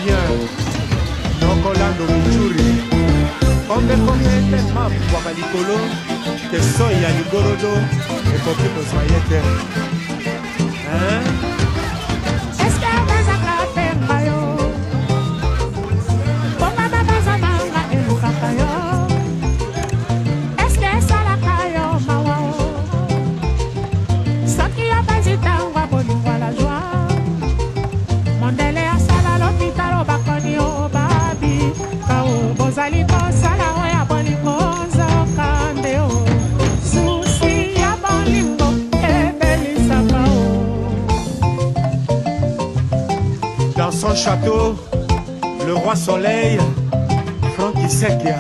Bien, no colando Michuri, onde comete mapu wakalikolo, que soy a ligorodo, et poquito soyete. Hein? Dans son château, le roi Soleil, Francky Sekia.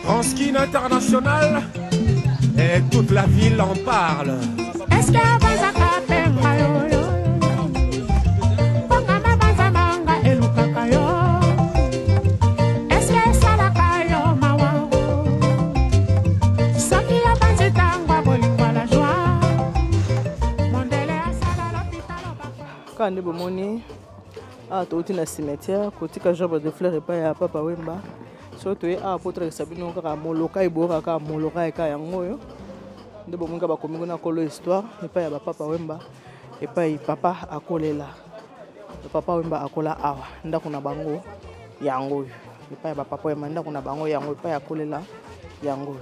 Transkin International et toute la ville en parle. Est-ce que quand on bomoni a tout na cimetière côté ka jambe de fleurs et pas ya papa Wemba surtout a potre sabino ka moloka ibora ka moloka ka yango yo nde bomonga ba komingo na kolo histoire et pas ya papa Wemba et pas papa akolela papa Wemba akola awa ndako na bango yango yo et pas ya papa Wemba ndako na bango yango et pas ya kolela yango.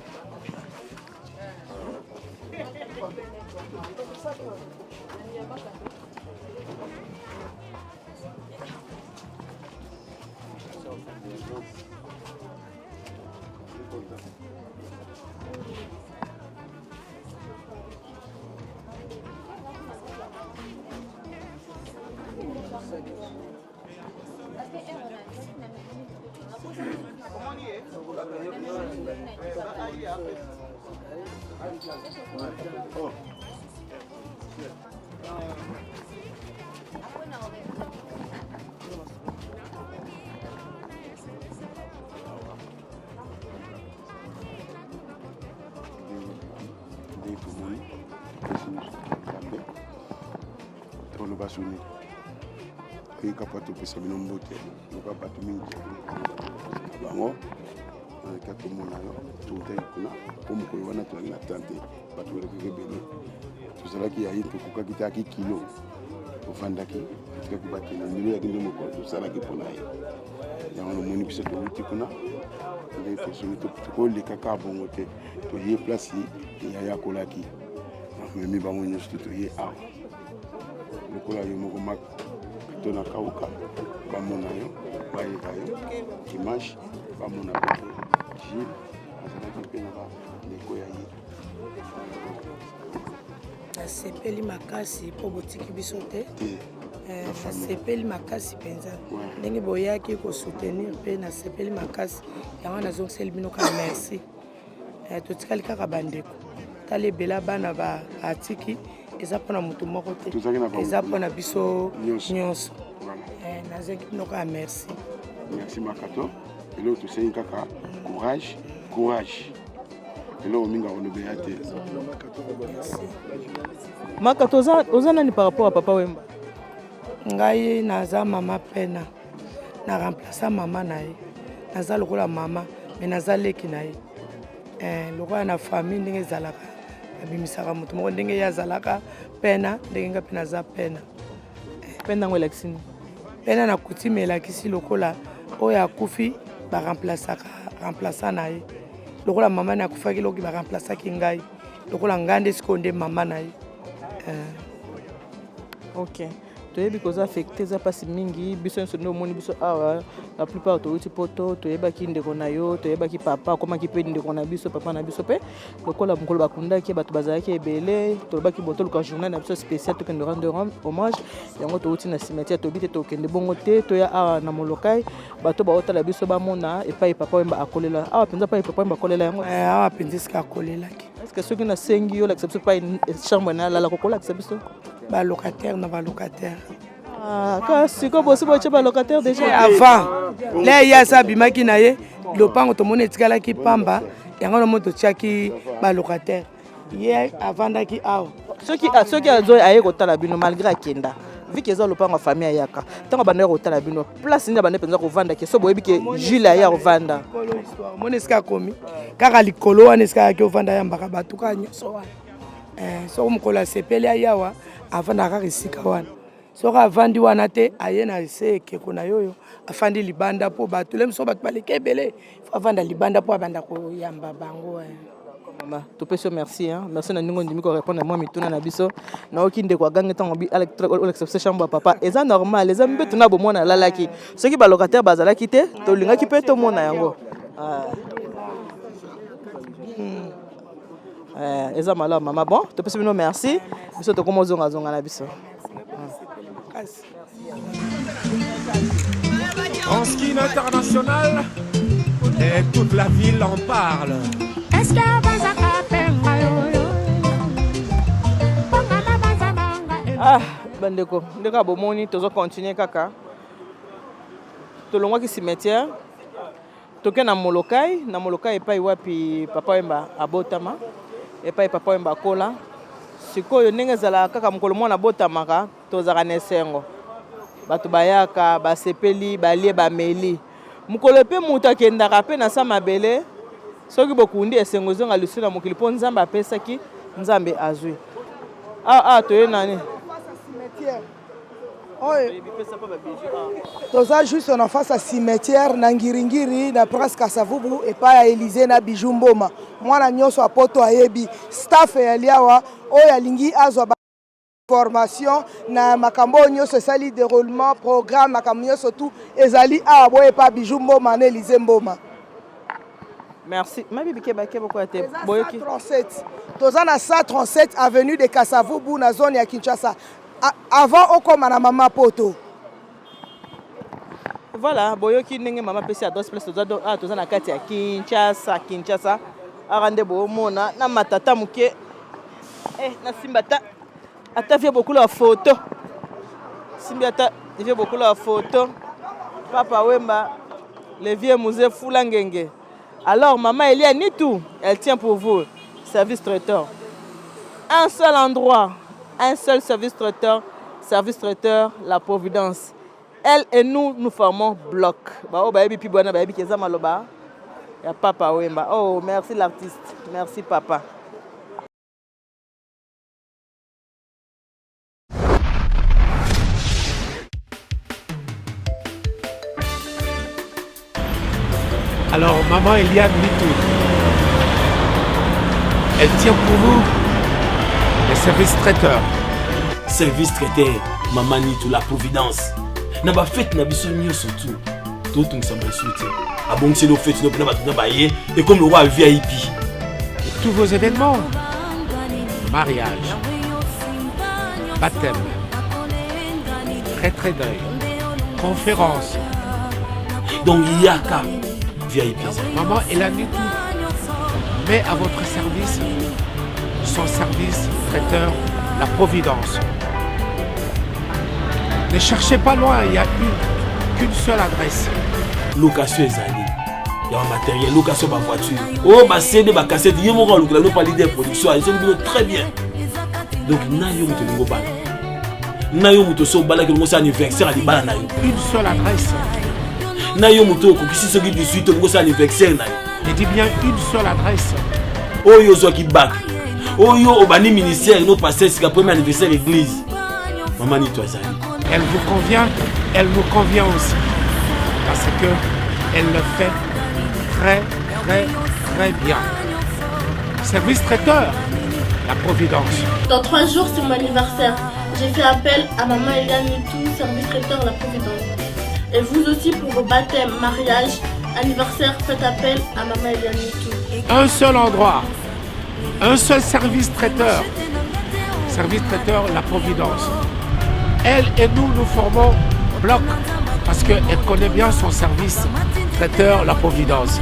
Basuni et capable de passer une bonne nous pas pas tout mingi bango quatre mois tout est kuna comme quoi on a tout la tante pas tout le que béni tout cela qui a eu tout quoi qui t'a qui kilo au fanda qui tout qui battre le milieu de nous quoi tout cela qui pour là il y a un moni qui se trouve kuna les personnes tout les caca bon côté tout y place il y a kola qui mais mi bango nous tout y a le kola yo moko mak tona kauka ba mona yo ba yo dimanche ba mona ko jil azana ki pena ba le koya yi asepeli makasi po botiki biso te asepeli makasi penza ndenge boyaki ko soutenir pe na asepeli makasi yango nazongiseli bino ka merci totikali kaka bandeko tale bela bana ba atiki eza pona mutu moko te eza pona biso nyonso nazongi bino ka merci makato elo tosengi kaka courage elo minga olobeya te makato oza nani par rapport à papa Wemba? Ngai naza mama pena na remplaça mama na ye naza lokola mama mais naza leki na ye lokola na famille ndenge ezalaka abimisaka moto moko ndenge ye azalaka pena ndenge nga mpe naza pena pena yango elakisi nini pena na coutume elakisi lokola oyo akufi remplaça na ye lokola mama na akufaki loki baremplaçaki ngai lokola ngai nde sikoyo nde mama na ye ok toyebi koza affecté eza mpasi mingi biso nyonso nde omoni biso awa la plupart touti poto toyebaki ndeko na yo toyebaki papa akomaki mpe ndeko na biso papa na biso mpe lokola mokolo bakundaki bato bazalaki ebele tolobaki bo toluka journal na biso spécial tokende rendre hommage yango touti na cimetière toyebi te tokende bongo te toya awa na molokai bato baotala biso bamona epai papa wemba akolela awa mpenza epai papa wemba akolela yango awa mpenza esika akolelaki estce soki nasengi yo lakisa biso epai chambre na alala kokolakisa biso balocataire na balocataire kasi ko bosi boche balocataire déjà avant le ye asa abimaki na ye lopango tomoni etikalaki pamba yango na mo totiaki balocataire ye avandaki awa soki azo aye kotala bino malgré akenda viki eza lopango ya famille ayaka ntango banda kotala bino place nini banda mpenza kovandaki so boyebi ke Jules aya kovanda moni esika akomi kaka likolo wana esika ayaki ovanda yambaka bato kaka nyonso wana soko mokolo asepeli ayawa avanda kaka esika wana soki avandi wana te aye na se ekeko na yoyo afandi libanda mpo bato lemi so bato baleki ebele fo avanda libanda mpo abanda koyamba bango mama topesi yo merci merci na ndenge ondimi korépondre mwa mituna na biso naoki ndeko agangi ntango olekisa chambre ya papa eza normal eza mbetu na bomona alalaki soki balocataire bazalaki te tolingaki mpe tomona yango eza malamu mama bon topesi bino merci biso tokoma ozongazonga na biso En ski international, et toute la ville en parle. Bandeko, ndeka bomoni tozo continuer kaka. Tolongwaki cimetière. Toke na molokai epai wapi papa wemba abotama. Epai papa wemba kola. Sikoyo ndenge ezala kaka mokolo mwana botamaka tozaka na esengo. Bato bayaka basepeli balie bameli mokolo mpe moto akendaka mpe na sa mabele soki bokundi esengo ezonga lisu na mokili mpo nzambe apesaki nzambe azwi toye nani toza juste na face à cimetière na ngiringiri na presque Kasavubu epai ya Élysée na Bijou Mboma mwana nyonso apoto ayebi staff ya liawa oyo alingi azwa formation na makambo nyonso esali déroulement programme makambo nyonso tout ezali awa boye pa Bijou Mboma na Élysée Mboma. Merci mabi bikebake boko te boyoki 37 toza na 137 avenue de Kasavubu na zone ya Kinshasa avant okoma na mama poto. Voilà boyoki ndenge mama pesi adresse place toza na kati ya Kinshasa arande bomona na matata muke na simbata ata vie beaucoup la photo simbiata vie beaucoup la photo papa wemba le vieux musée Fulangenge. Alors maman Elia Nitou elle tient pour vous service traiteur un seul endroit un seul service traiteur la Providence. Elle et nous formons bloc. Bah oh baby pibwana baby keza maloba ya papa wemba. Oh merci l'artiste, merci papa. Alors, maman Eliane Nitou, elle tient pour vous les services traiteurs. Service traiteur, maman Nitou, la Providence. Na ba fête na biso nyonso tout. Tout on s'en souhaite. A bon c'est le fête no pena batuna baye et comme le roi VIP. Tous vos événements, mariage, baptême, retrait d'œil, conférence. Donc il y a qu'à VIP. Maman Eliane Nitou met à votre service son service traiteur, la Providence. Ne cherchez pas loin, il n'y a qu'une seule adresse. Location ezali. Il y a un matériel, location de ma voiture. Oh, ma CD, ma cassette, il y a mon rôle, nous parlons de production, ils sont très bien. Donc, nayo muto ngo bala. Nayo muto so bala que nous anniversaire à libala nayo. Une seule adresse. na yo moto kokisi soki 18 olingo sa anniversaire na yo. Je dis bien une seule adresse. Oyo ozwaki bac. Oyo obani ministère no passer sika premier anniversaire l'église. Maman Nitu azali. Elle vous convient, elle nous convient aussi. Parce que elle le fait très, très, très bien. Service traiteur, la Providence. Dans 3 jours, c'est mon anniversaire. J'ai fait appel à maman Eliane Nitu, service traiteur, la Providence. Et vous aussi, pour vos baptêmes, mariage, anniversaire, faites appel à maman Eliane Nitu. Un seul endroit, un seul service traiteur. Service traiteur, la Providence. Elle et nous, nous formons bloc parce qu'elle connaît bien son service traiteur, la Providence.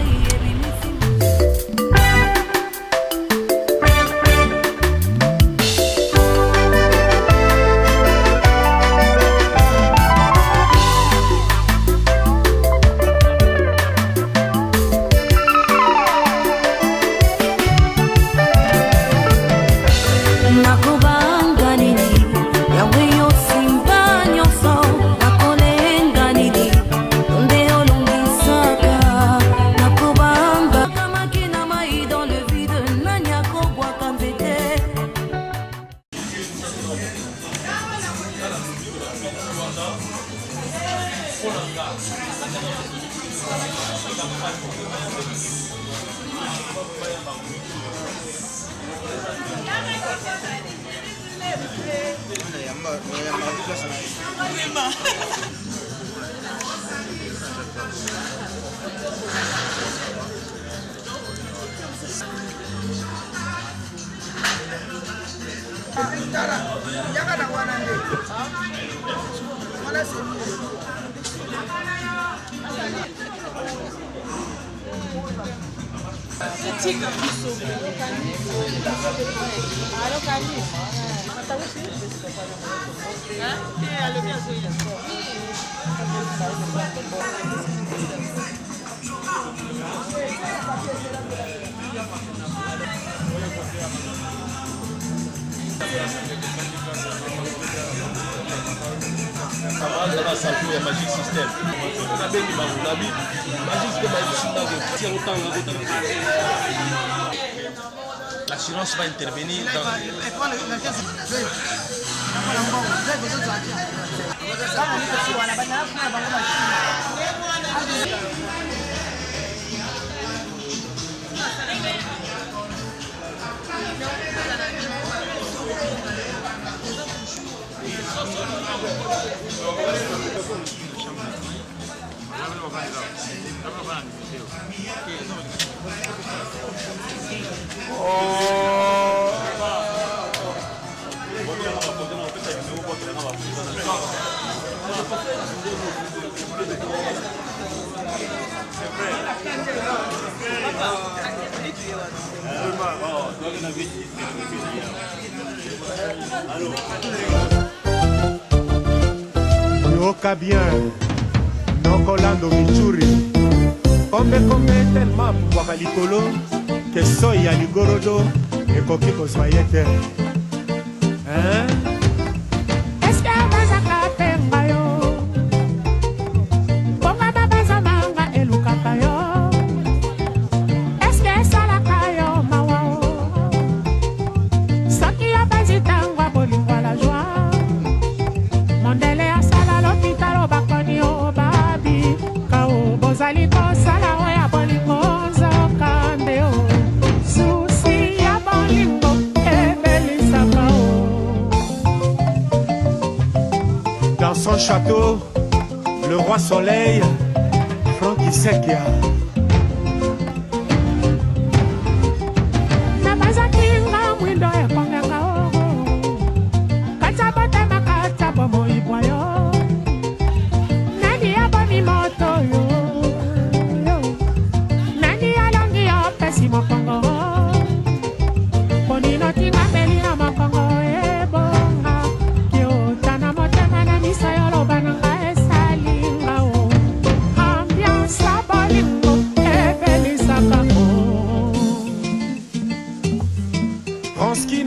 L'assurance va intervenir dans... Yoka bien, Nokolando Michuri. Kombe tellement pour likolo que soya ligorodo et koki ko soyete. Hein? Est-ce que vous avez fait yo? Comment baba manga eluka yo? Est-ce que ça la kayo mawa? Saki ya bazitangwa bolingwa la joie. Mondele asala l'hôpital bakoni o babi kao bozali ko sala o ya bolingo nzokande o susi ya bolingo ebelisa kao. Dans son château, le roi soleil, Francky Sekia.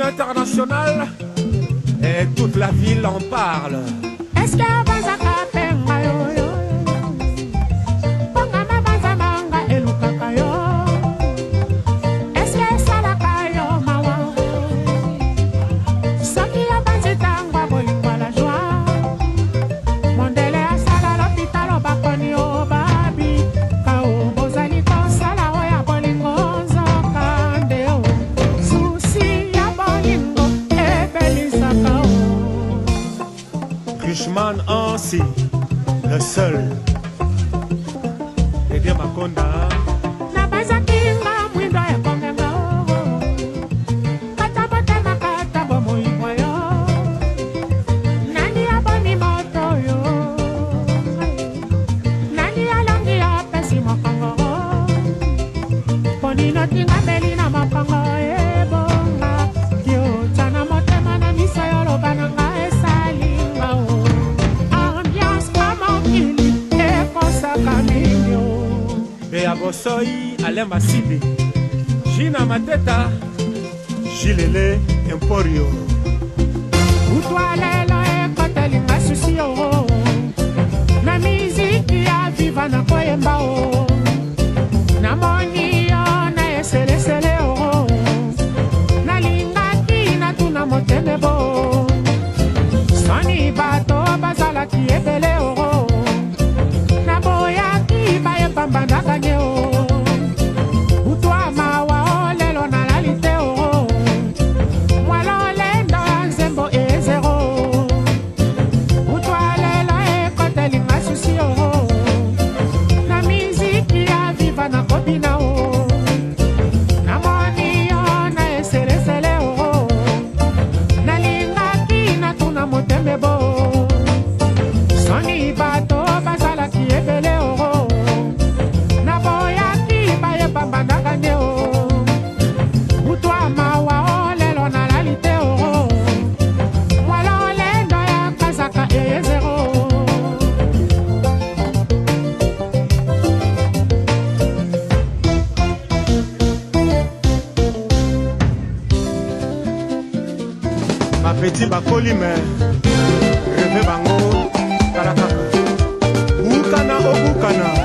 International et toute la ville en parle. Est-ce que vous avez fait le seul. Edia Makonda. Bosoi Alema Sibi Gina Mateta Gilele Emporio Utwalelo ekotelinga susi o na miziki ya viva na koyemba o na moni yo na eselesele o nalingaki natuna moteme bo soni bato bazalaki ebele o na boyaki bayepambandaka nye o Petit bakoli me reve bango karakaka ukana obukana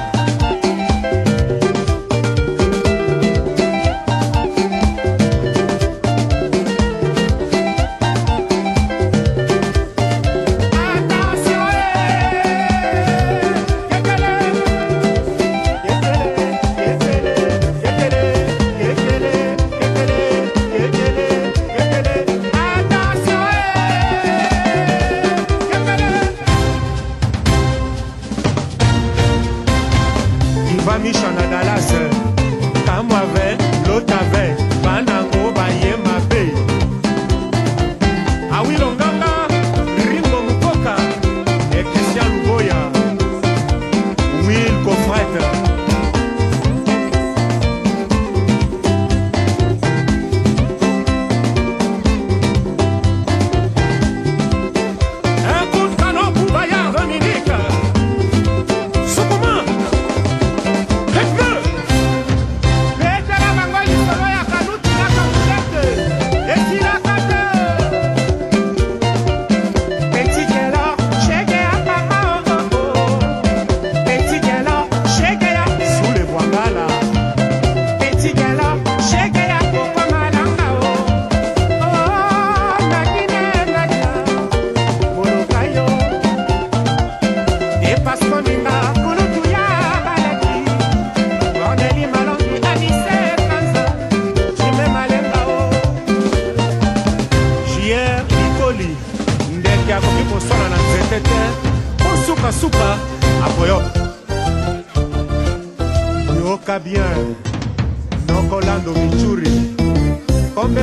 bien nokolando michuri kombe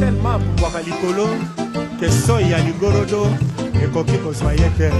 tellement pouvoir likolo que soya ligorodo ekoki kozwa ye te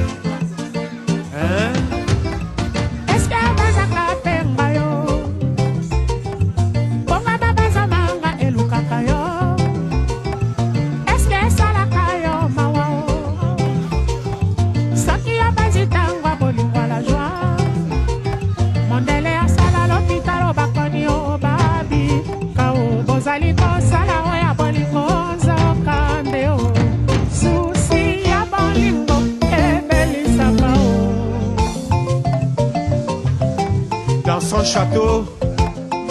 Son château,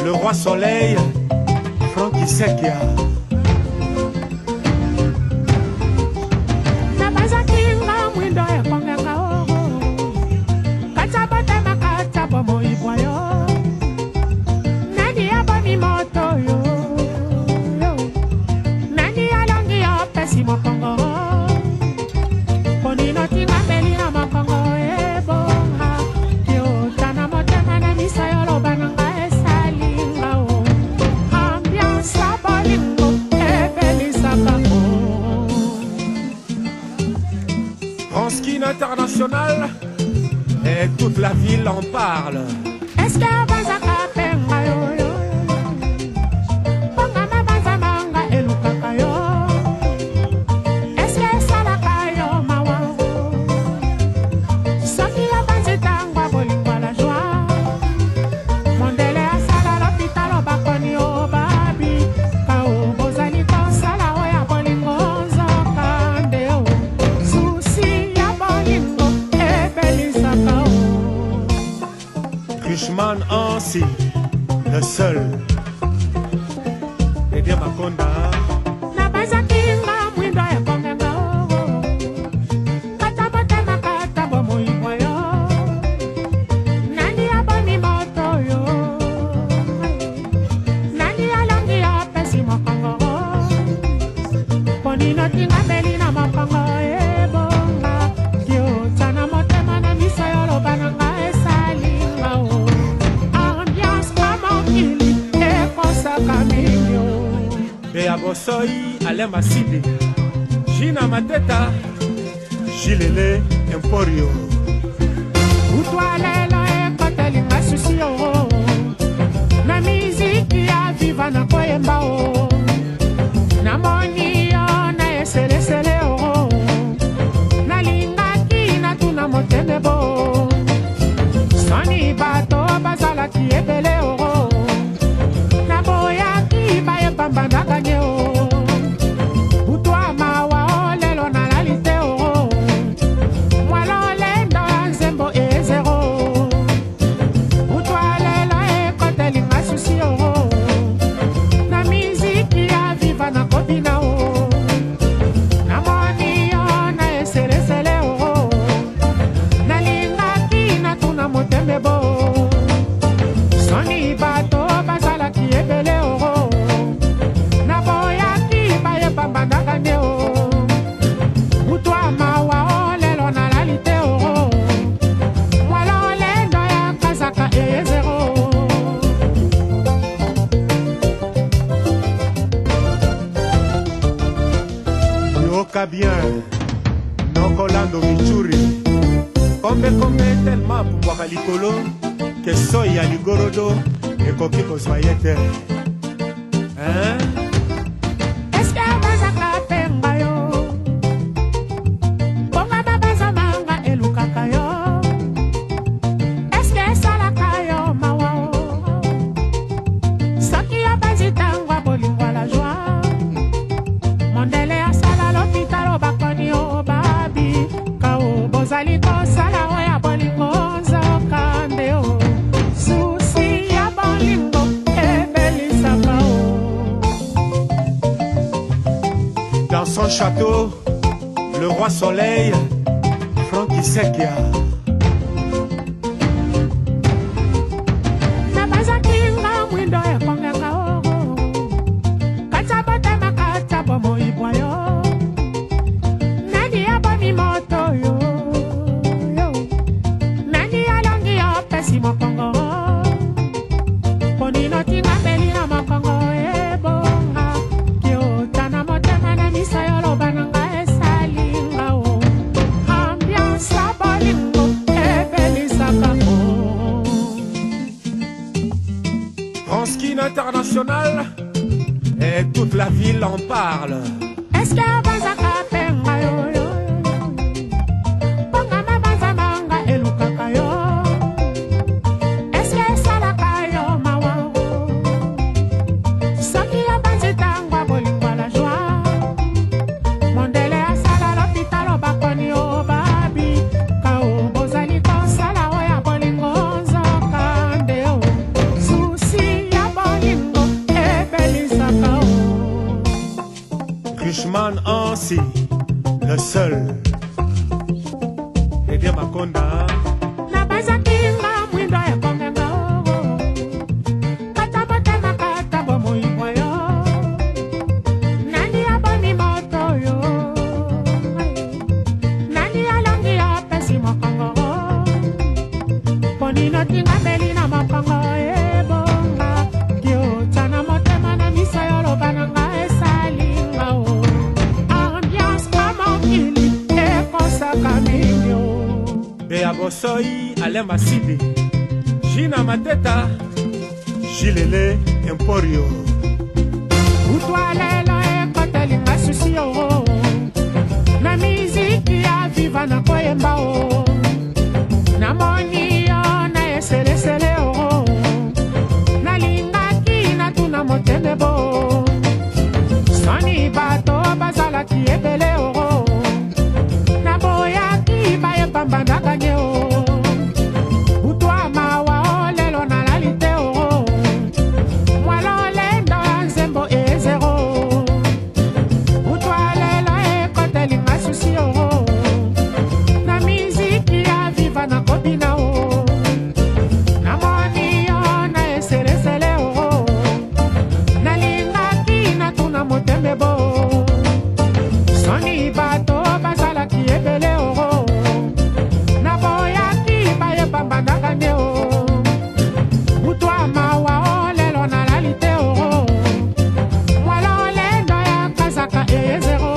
le roi soleil, Francky Sekia. Ponino tinga beli na makongo ebo Et toute la ville en parle. Est-ce que Bazaka Penga yo yo Pongama Bazamanga Elukaka yo Est-ce que Salaka yo mawa Soki ya Banzitangwa bolingwa la joie Mondele asala l'hôpital bakoni o babi Kao bozali kosala oya bolingo nzoka ndeo Susi ya bolingo ebelisaka o Richman Ansi, le seul. Et bien Makonda. Na bazakinga mwindo ya kongenga o Katabote makatabo muibwa yo Nani aboni moto yo Nani alongi ya pesi mokongo Ponino tinga beli na mokongo ebonga Kyo tana motema na miso yolo bananga esalinga o Ambiance kamokili ekosaka minyo Bea Bosoi, Alain Massidi. Gina Mateta. Gilele Emporio. Utwalelo ekotelinga susi o Na miziki ya viva na koyemba o Na moni yo na eselesele o Nalingaki na tuna moteme bo Soni bato bazalaki ebele o Na boyaki baye pambandaka nye o Utwa mawa o lelo na lalite o Mwalo lendo ya nzembo ezero Utwalelo ekotelinga susi o Na miziki ya viva na kobina o Na moni yo na eselesele o Nalingaki na tuna motembe bo Soni bato bazalaki ebele o Na boyaki baye pambandaka nde o Utwa mawa o lelo na lalite o Mwalo lendo ya kazaka ezero Yoka bien. Nokolando Michuri. Kombe tellement pour boire likolo. Que soya ligorodo. Et koki kozwayete. Hein? Est-ce que bazaka penga yo Bonga babazamanga elukaka yo Est-ce que salaka yo mawa o Soki yo bazitangwa bolingwa la joie Mondele asala l'hôpital bakoni o babi Kao bozali kosala oya bolingo nzoka ndeo Susi ya bolingo ebelisaka o Dans son château, le roi Soleil, Francky Sekia. Na bazakinga mwindo ya kongenga o Katabote makatabo moibwa yo Nani aboni moto yo Nani alongi yo pesi mokongo Ponino tinga beli na mokongo ebonga Kyo tana motema na misa yolo bananga esalinga o Ambiance la bolingo ebelisaka o Franskin International. Et toute la ville en parle. Est-ce que Bazaka Penga yo yo Pongama Bazamanga elukaka yo Est-ce que Salaka yo mawa Soki ya Banzitangwa bolingwa la joie Mondele asala l'hôpital bakoni o babi Kao bozali kosala oya bolingo nzoka ndeo Susi ya bolingo ebelisaka o Richman Ansi, le seul. Et bien Makonda. Na bazakinga mwindo ya kongenga o Katabote makatabo muibwa yo Nani aboni moto yo Nani alongi ya pesi mokongo Ponino tinga beli na mokongo ebonga Kyo tana motema na miso yolo bananga esalinga o Ambiance kamokili ekosaka minyo Bea Bosoi. Soi, Alain Massidi, Gina Mateta, Gilele Emporio. Utwalela ekatelinga susi o na miziki ya viva na koyemba o na moni yo na eselesele o na lingaki na tuna moteme bo soni bato bazalaki ebele o na boyaki bayepambanaka nye o utwa mawa o lelo na lalite o mwalolendo ya nzembo ezero utwalela ekotelinga susi o na miziki ya viva na kobina o na moni yo na eselesele o na lingaki na tuna motembe bo soni bato bazalaki ebele o na boyaki bayepambandaka nde o utwa mawa o lelo na lalite o mwalolendo ya kazaka ezero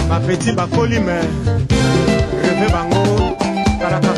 Bapeti bakoli me reve bango kalaka